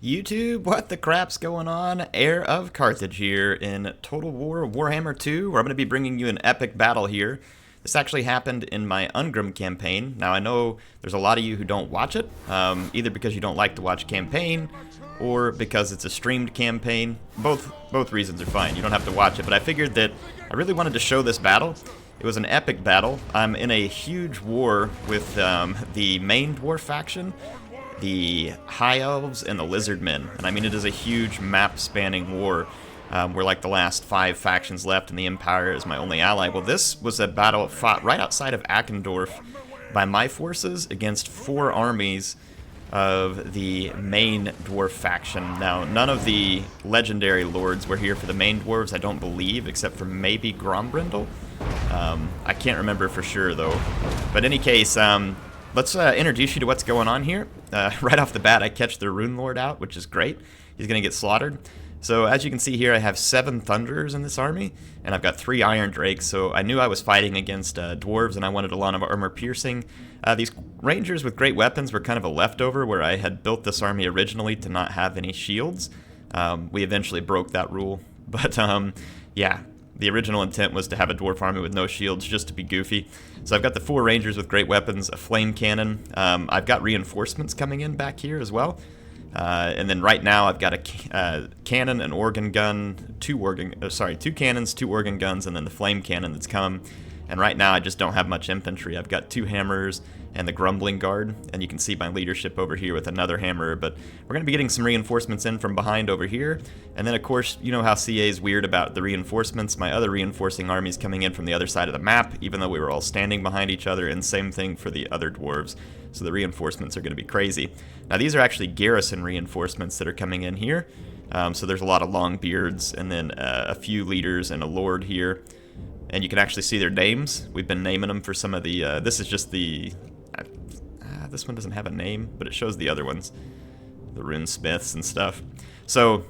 YouTube, what the crap's going on? HeirofCarthage here in Total War Warhammer 2, where I'm going to be bringing you an epic battle here. This actually happened in my Thorgrim campaign. Now I know there's a lot of you who don't watch it, either because you don't like to watch campaign, or because it's a streamed campaign. Both reasons are fine, you don't have to watch it, but I figured that I really wanted to show this battle. It was an epic battle. I'm in a huge war with the main dwarf faction, the High Elves, and the Lizardmen. And I mean, it is a huge map-spanning war. We're like the last 5 factions left, and the Empire is my only ally. Well, this was a battle fought right outside of Ackendorf by my forces against 4 armies of the main dwarf faction. Now, none of the legendary lords were here for the main dwarves, I don't believe, except for maybe Grombrindle. I can't remember for sure, though. But in any case, let's introduce you to what's going on here. Right off the bat, I catch the Rune Lord out, which is great. He's going to get slaughtered. So as you can see here, I have 7 Thunderers in this army, and I've got 3 Iron Drakes, so I knew I was fighting against dwarves, and I wanted a lot of armor piercing. These Rangers with great weapons were kind of a leftover, where I had built this army originally to not have any shields. We eventually broke that rule, but yeah. The original intent was to have a dwarf army with no shields, just to be goofy. So I've got the 4 Rangers with great weapons, a flame cannon. I've got reinforcements coming in back here as well. And then right now I've got a cannon, an organ gun, 2 cannons, 2 organ guns, and then the flame cannon that's come. And right now I just don't have much infantry. I've got 2 hammers and the grumbling guard, and you can see my leadership over here with another hammer, but we're going to be getting some reinforcements in from behind over here. And then of course, you know how CA is weird about the reinforcements. My other reinforcing army's coming in from the other side of the map, even though we were all standing behind each other, and same thing for the other dwarves. So the reinforcements are going to be crazy. Now these are actually garrison reinforcements that are coming in here. So there's a lot of long beards, and then a few leaders and a lord here. And you can actually see their names. We've been naming them for some of the, this is just the, this one doesn't have a name, but it shows the other ones. The rune smiths and stuff. So,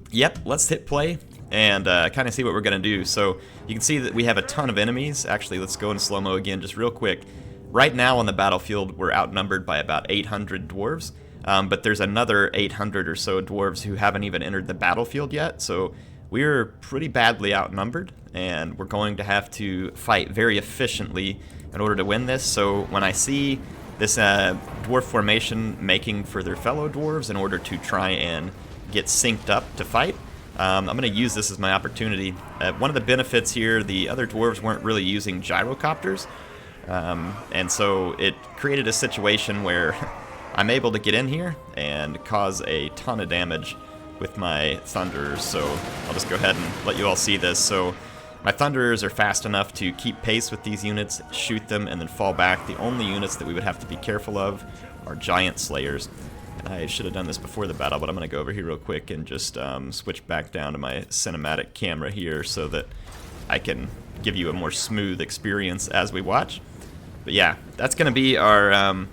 yep, let's hit play and kind of see what we're going to do. So, you can see that we have a ton of enemies. Actually, let's go in slow-mo again just real quick. Right now on the battlefield, we're outnumbered by about 800 dwarves. But there's another 800 or so dwarves who haven't even entered the battlefield yet. So, we're pretty badly outnumbered, and we're going to have to fight very efficiently in order to win this. So when I see this dwarf formation making for their fellow dwarves in order to try and get synced up to fight, I'm going to use this as my opportunity. One of the benefits here, the other dwarves weren't really using gyrocopters, and so it created a situation where I'm able to get in here and cause a ton of damage with my Thunderers. So I'll just go ahead and let you all see this. So my Thunderers are fast enough to keep pace with these units, shoot them, and then fall back. The only units that we would have to be careful of are Giant Slayers. And I should have done this before the battle, but I'm going to go over here real quick and just switch back down to my cinematic camera here so that I can give you a more smooth experience as we watch. But yeah, that's going to be our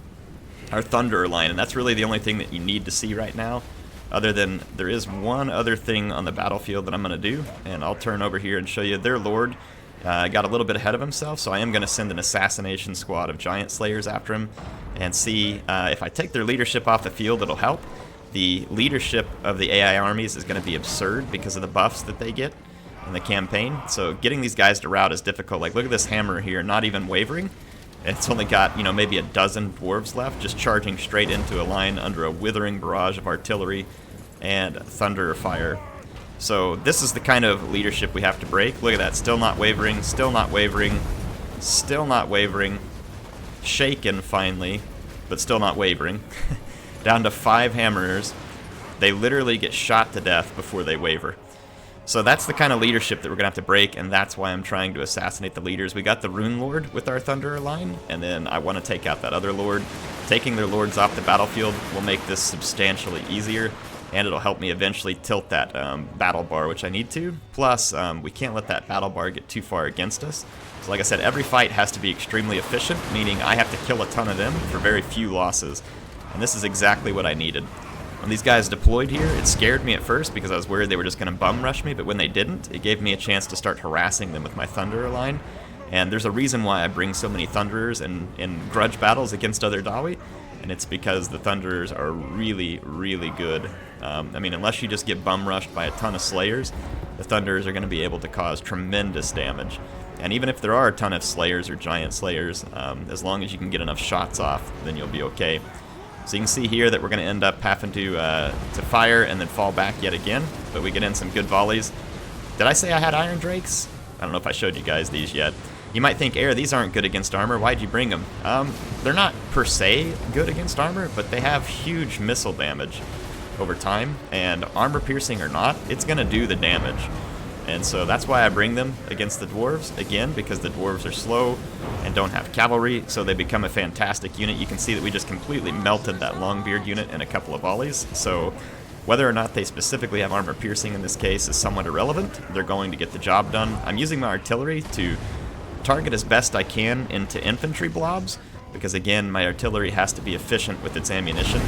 Thunderer line, and that's really the only thing that you need to see right now. Other than there is one other thing on the battlefield that I'm going to do, and I'll turn over here and show you. Their lord got a little bit ahead of himself, so I am going to send an assassination squad of Giant Slayers after him and see if I take their leadership off the field, it'll help. The leadership of the AI armies is going to be absurd because of the buffs that they get in the campaign. So getting these guys to rout is difficult. Like, look at this hammer here, not even wavering. It's only got, you know, maybe a dozen dwarves left, just charging straight into a line under a withering barrage of artillery and thunder fire. So this is the kind of leadership we have to break. Look at that, still not wavering, still not wavering, still not wavering. Shaken finally, but still not wavering. Down to 5 hammerers. They literally get shot to death before they waver. So that's the kind of leadership that we're going to have to break, and that's why I'm trying to assassinate the leaders. We got the Rune Lord with our Thunderer line, and then I want to take out that other Lord. Taking their Lords off the battlefield will make this substantially easier, and it'll help me eventually tilt that battle bar, which I need to. Plus, we can't let that battle bar get too far against us. So like I said, every fight has to be extremely efficient, meaning I have to kill a ton of them for very few losses. And this is exactly what I needed. When these guys deployed here, it scared me at first because I was worried they were just going to bum rush me, but when they didn't, it gave me a chance to start harassing them with my Thunderer line. And there's a reason why I bring so many Thunderers in grudge battles against other Dawi, and it's because the Thunderers are really, really good. I mean, unless you just get bum rushed by a ton of Slayers, the Thunderers are going to be able to cause tremendous damage. And even if there are a ton of Slayers or Giant Slayers, as long as you can get enough shots off, then you'll be okay. So you can see here that we're going to end up having to fire and then fall back yet again, but we get in some good volleys. Did I say I had Iron Drakes? I don't know if I showed you guys these yet. You might think, Air, these aren't good against armor. Why'd you bring them? They're not per se good against armor, but they have huge missile damage over time, and armor piercing or not, it's going to do the damage. And so that's why I bring them against the dwarves, again, because the dwarves are slow and don't have cavalry, so they become a fantastic unit. You can see that we just completely melted that Longbeard unit in a couple of volleys, so whether or not they specifically have armor piercing in this case is somewhat irrelevant. They're going to get the job done. I'm using my artillery to target as best I can into infantry blobs, because again, my artillery has to be efficient with its ammunition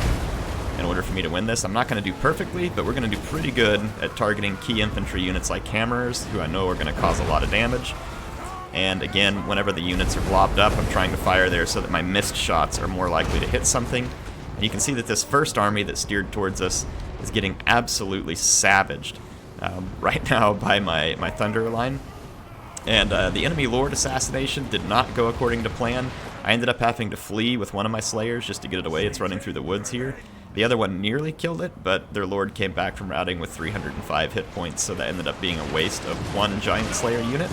in order for me to win this. I'm not going to do perfectly, but we're going to do pretty good at targeting key infantry units like hammerers, who I know are going to cause a lot of damage. And again, whenever the units are blobbed up, I'm trying to fire there so that my missed shots are more likely to hit something. And you can see that this first army that steered towards us is getting absolutely savaged right now by my Thunder line. And the enemy Lord assassination did not go according to plan. I ended up having to flee with one of my Slayers just to get it away. It's running through the woods here. The other one nearly killed it, but their Lord came back from routing with 305 hit points, so that ended up being a waste of one Giant Slayer unit.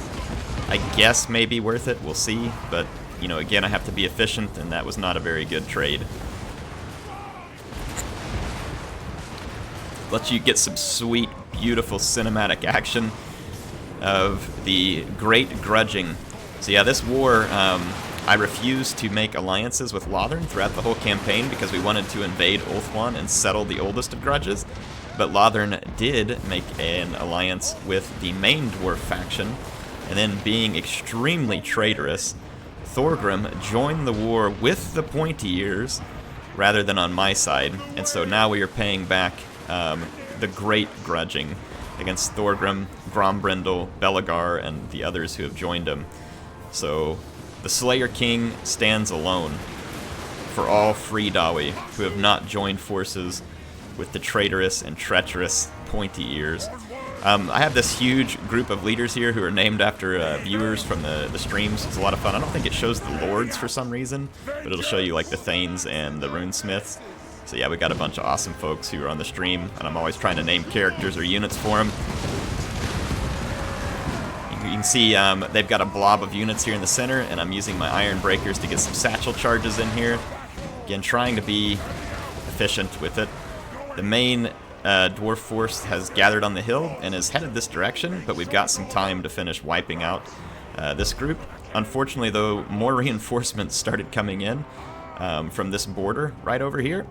I guess maybe worth it, we'll see, but, you know, again, I have to be efficient, and that was not a very good trade. Lets you get some sweet, beautiful cinematic action of the Great Grudging. So yeah, this war, I refused to make alliances with Lothern throughout the whole campaign because we wanted to invade Ulthuan and settle the oldest of grudges. But Lothern did make an alliance with the main dwarf faction, and then being extremely traitorous, Thorgrim joined the war with the pointy ears rather than on my side. And so now we are paying back the Great Grudging against Thorgrim, Grombrindle, Belagar, and the others who have joined him. So the Slayer King stands alone for all free Dawi who have not joined forces with the traitorous and treacherous pointy ears. I have this huge group of leaders here who are named after viewers from the streams. It's a lot of fun. I don't think it shows the lords for some reason, but it'll show you like the Thanes and the runesmiths. So yeah, we got a bunch of awesome folks who are on the stream, and I'm always trying to name characters or units for them. You can see they've got a blob of units here in the center, and I'm using my Iron Breakers to get some satchel charges in here. Again, trying to be efficient with it. The main dwarf force has gathered on the hill and is headed this direction, but we've got some time to finish wiping out this group. Unfortunately, though, more reinforcements started coming in from this border right over here,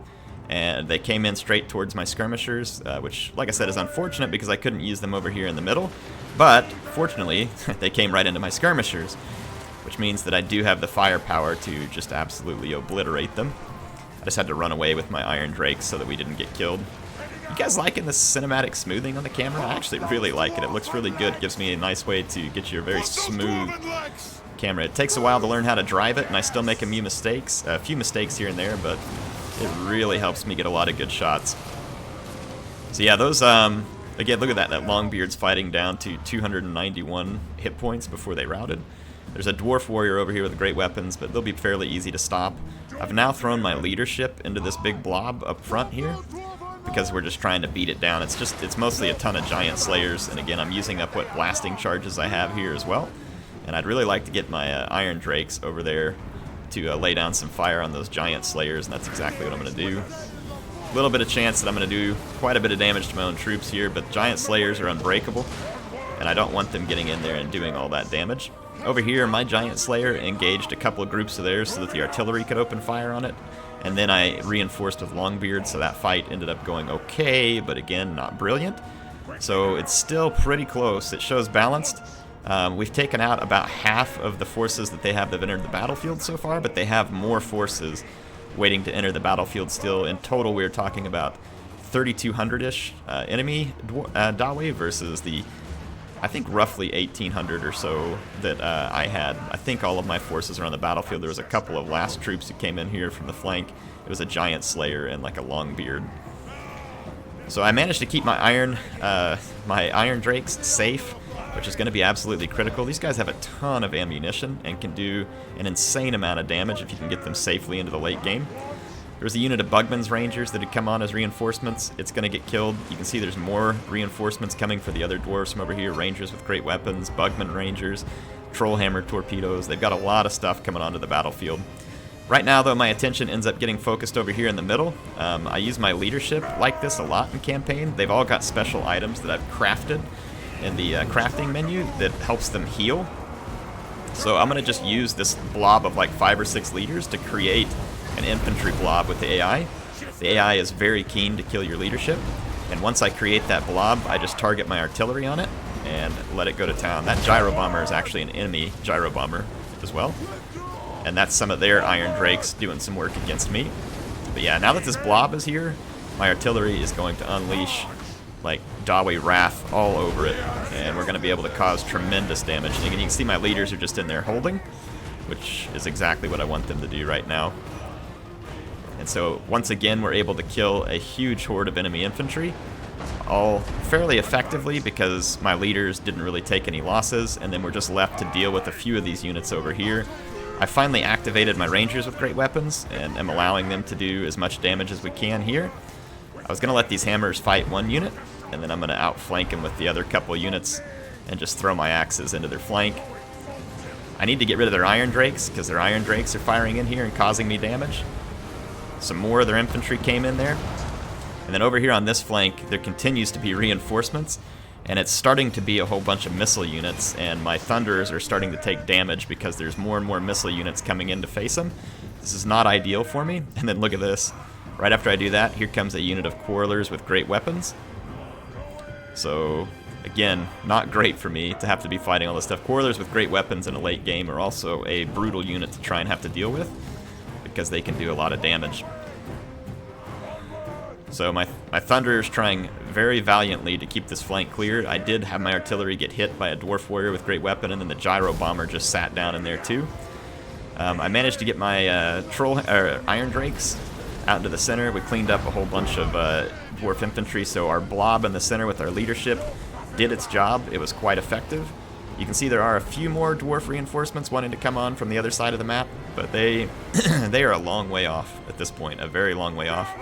and they came in straight towards my skirmishers, which, like I said, is unfortunate because I couldn't use them over here in the middle. But, fortunately, they came right into my skirmishers, which means that I do have the firepower to just absolutely obliterate them. I just had to run away with my Iron Drakes so that we didn't get killed. You guys liking the cinematic smoothing on the camera? I actually really like it. It looks really good. It gives me a nice way to get you a very smooth camera. It takes a while to learn how to drive it, and I still make a few mistakes here and there, but it really helps me get a lot of good shots. So yeah, those, again, look at that Longbeard's fighting down to 291 hit points before they routed. There's a Dwarf Warrior over here with great weapons, but they'll be fairly easy to stop. I've now thrown my leadership into this big blob up front here, because we're just trying to beat it down. It's mostly a ton of Giant Slayers, and again, I'm using up what blasting charges I have here as well. And I'd really like to get my Iron Drakes over there to lay down some fire on those Giant Slayers, and that's exactly what I'm going to do. A little bit of chance that I'm going to do quite a bit of damage to my own troops here, but Giant Slayers are unbreakable, and I don't want them getting in there and doing all that damage. Over here, my Giant Slayer engaged a couple of groups of theirs so that the artillery could open fire on it, and then I reinforced with Longbeard, so that fight ended up going okay, but again, not brilliant. So it's still pretty close. It shows balanced. We've taken out about half of the forces that they have that have entered the battlefield so far, but they have more forces waiting to enter the battlefield still. In total, we're talking about 3,200-ish enemy Dawi versus the I think roughly 1,800 or so that I had. I think all of my forces are on the battlefield. There was a couple of last troops who came in here from the flank. It was a giant slayer and like a long beard. So I managed to keep my iron drakes safe, which is going to be absolutely critical. These guys have a ton of ammunition and can do an insane amount of damage if you can get them safely into the late game. There was a unit of Bugman's Rangers that had come on as reinforcements. It's going to get killed. You can see there's more reinforcements coming for the other dwarves from over here. Rangers with great weapons, Bugman Rangers, Trollhammer torpedoes. They've got a lot of stuff coming onto the battlefield. Right now, though, my attention ends up getting focused over here in the middle. I use my leadership like this a lot in campaign. They've all got special items that I've crafted in the crafting menu that helps them heal. So I'm going to just use this blob of like 5 or 6 leaders to create an infantry blob with the AI. The AI is very keen to kill your leadership, and once I create that blob, I just target my artillery on it and let it go to town. That gyro bomber is actually an enemy gyro bomber as well, and that's some of their iron drakes doing some work against me. But yeah, now that this blob is here, my artillery is going to unleash like Dawi Wrath all over it, and we're going to be able to cause tremendous damage. And you can see my leaders are just in there holding, which is exactly what I want them to do right now. And so once again, we're able to kill a huge horde of enemy infantry, all fairly effectively because my leaders didn't really take any losses, and then we're just left to deal with a few of these units over here. I finally activated my Rangers with great weapons and am allowing them to do as much damage as we can here. I was going to let these hammers fight one unit, and then I'm going to outflank them with the other couple units and just throw my axes into their flank. I need to get rid of their iron drakes because their iron drakes are firing in here and causing me damage. Some more of their infantry came in there. And then over here on this flank, there continues to be reinforcements, and it's starting to be a whole bunch of missile units, and my Thunderers are starting to take damage because there's more and more missile units coming in to face them. This is not ideal for me. And then look at this. Right after I do that, here comes a unit of Quarrelers with great weapons. So, again, not great for me to have to be fighting all this stuff. Quarrelers with great weapons in a late game are also a brutal unit to try and have to deal with, because they can do a lot of damage. So my Thunderer's trying very valiantly to keep this flank cleared. I did have my artillery get hit by a Dwarf Warrior with great weapon, and then the Gyro Bomber just sat down in there too. I managed to get my Iron Drakes out into the center. We cleaned up a whole bunch of Dwarf Infantry, so our blob in the center with our leadership did its job. It was quite effective. You can see there are a few more dwarf reinforcements wanting to come on from the other side of the map, but they are a long way off at this point, a very long way off.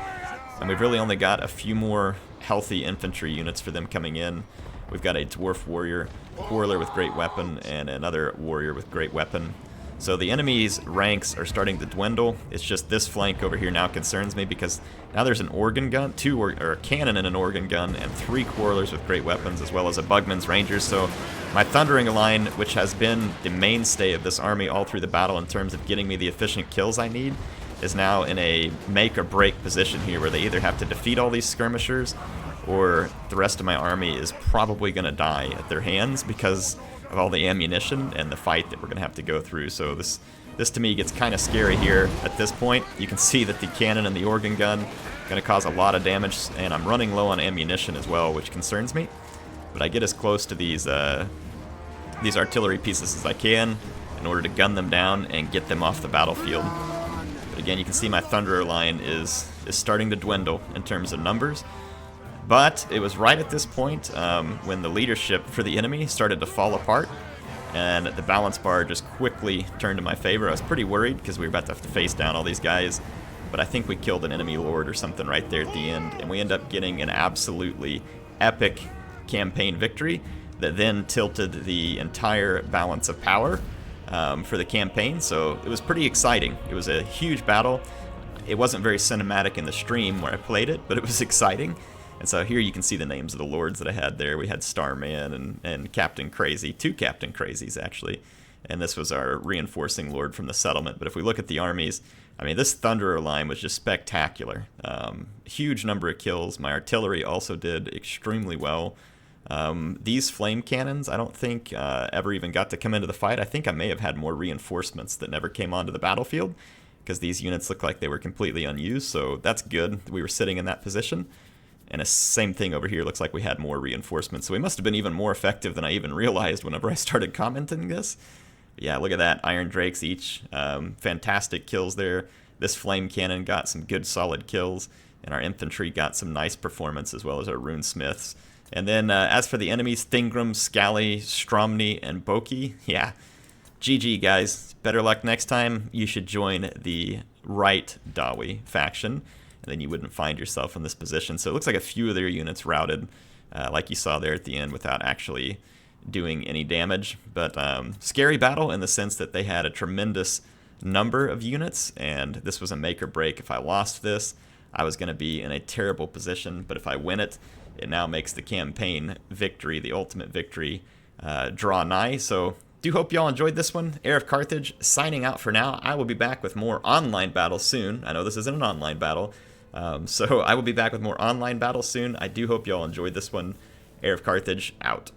And we've really only got a few more healthy infantry units for them coming in. We've got a Dwarf Warrior, Quarreler with great weapon, and another Warrior with great weapon. So the enemy's ranks are starting to dwindle. It's just this flank over here now concerns me because now there's an organ gun, or a cannon and an organ gun, and 3 Quarrelers with great weapons, as well as a Bugman's Rangers. So my Thundering line, which has been the mainstay of this army all through the battle in terms of getting me the efficient kills I need, is now in a make or break position here where they either have to defeat all these skirmishers or the rest of my army is probably going to die at their hands because of all the ammunition and the fight that we're going to have to go through. So this to me gets kind of scary here at this point. You can see that the cannon and the organ gun are going to cause a lot of damage, and I'm running low on ammunition as well, which concerns me. But I get as close to these artillery pieces as I can in order to gun them down and get them off the battlefield. But again, you can see my Thunderer line is starting to dwindle in terms of numbers. But it was right at this point when the leadership for the enemy started to fall apart, and the balance bar just quickly turned to my favor. I was pretty worried because we were about to have to face down all these guys, but I think we killed an enemy lord or something right there at the end, and we end up getting an absolutely epic campaign victory that then tilted the entire balance of power for the campaign. So it was pretty exciting. It was a huge battle. It wasn't very cinematic in the stream where I played it, but it was exciting. And so here you can see the names of the lords that I had there. We had Starman and Captain Crazy, 2 Captain Crazies actually. And this was our reinforcing lord from the settlement. But if we look at the armies, I mean, this Thunderer line was just spectacular. Huge number of kills. My artillery also did extremely well. These flame cannons, I don't think ever even got to come into the fight. I think I may have had more reinforcements that never came onto the battlefield because these units look like they were completely unused. So that's good. We were sitting in that position. And the same thing over here, looks like we had more reinforcements. So we must have been even more effective than I even realized whenever I started commenting this. But yeah, look at that, Iron Drakes each. Fantastic kills there. This Flame Cannon got some good solid kills. And our infantry got some nice performance, as well as our runesmiths. And then as for the enemies, Thorgrim, Scally, Stromny, and Boki, yeah, GG guys. Better luck next time. You should join the right Dawi faction, and then you wouldn't find yourself in this position. So it looks like a few of their units routed, like you saw there at the end, without actually doing any damage. But scary battle in the sense that they had a tremendous number of units, and this was a make or break. If I lost this, I was going to be in a terrible position, but if I win it, it now makes the campaign victory, the ultimate victory, draw nigh. So do hope y'all enjoyed this one. HeirofCarthage signing out for now. I will be back with more online battles soon. I know this isn't an online battle, so I will be back with more online battles soon. I do hope y'all enjoyed this one. HeirofCarthage out.